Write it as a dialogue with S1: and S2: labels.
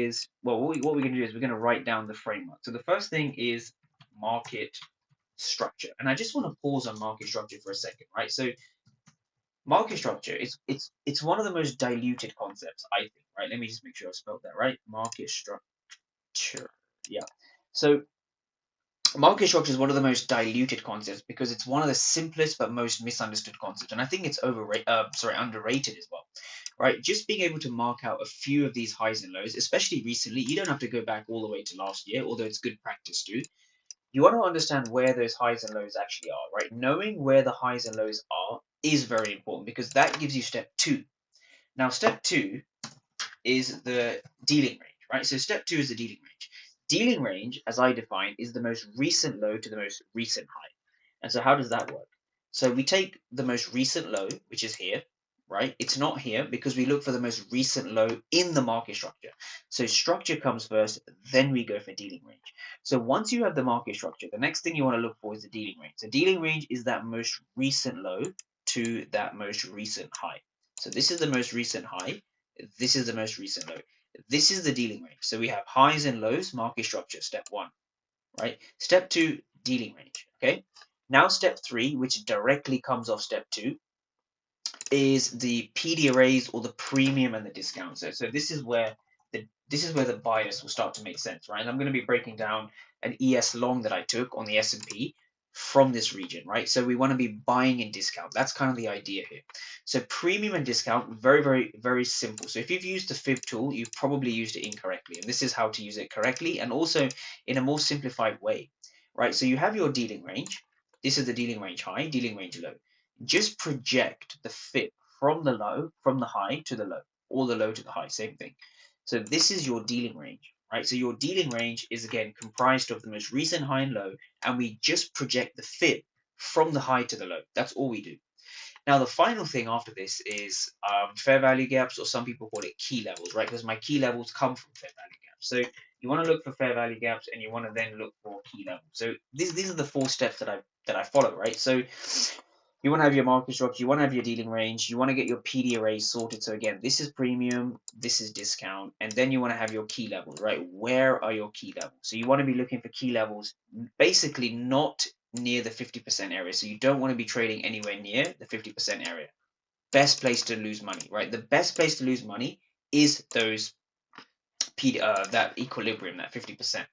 S1: is, well, what we're going to do is we're going to write down the framework. So the first thing is market structure. And I just want to pause on market structure for a second, right? So market structure is it's one of the most diluted concepts, I think, right? Let me just make sure I spelled that right. Market structure. Yeah. So market structure is one of the most diluted concepts because it's one of the simplest but most misunderstood concepts, and I think it's underrated as well, right? Just being able to mark out a few of these highs and lows, especially recently, you don't have to go back all the way to last year, although it's good practice too. You want to understand where those highs and lows actually are, right? Knowing where the highs and lows are is very important because that gives you step two. Now, step two is the dealing range, right? So step two is the dealing range. Dealing range, as I define, is the most recent low to the most recent high. And so how does that work? So we take the most recent low, which is here, right? It's not here because we look for the most recent low in the market structure. So structure comes first, then we go for dealing range. So once you have the market structure, the next thing you want to look for is the dealing range. So dealing range is that most recent low to that most recent high. So this is the most recent high. This is the most recent low. This is the dealing range. So we have highs and lows, market structure, step one, right? Step two, dealing range, okay? Now step three, which directly comes off step two, is the PD arrays or the premium and the discount. So this is where the bias will start to make sense, right? And I'm going to be breaking down an ES long that I took on the S&P from this region, right? So we want to be buying in discount. That's kind of the idea here. So premium and discount, very, very, very simple. So if you've used the fib tool, you've probably used it incorrectly. And this is how to use it correctly and also in a more simplified way, right? So you have your dealing range. This is the dealing range high, dealing range low. Just project the fib from the low, from the high to the low, or the low to the high, same thing. So this is your dealing range, right? So your dealing range is again comprised of the most recent high and low, and we just project the fib from the high to the low. That's all we do. Now, the final thing after this is fair value gaps, or some people call it key levels, right? Because my key levels come from fair value gaps. So you want to look for fair value gaps, and you want to then look for key levels. So these are the four steps that I follow, right? So you want to have your market structure, you want to have your dealing range, you want to get your PD arrays sorted. So again, this is premium, this is discount, and then you want to have your key levels, right? Where are your key levels? So you want to be looking for key levels, basically not near the 50% area. So you don't want to be trading anywhere near the 50% area. Best place to lose money, right? The best place to lose money is those that equilibrium, that 50%.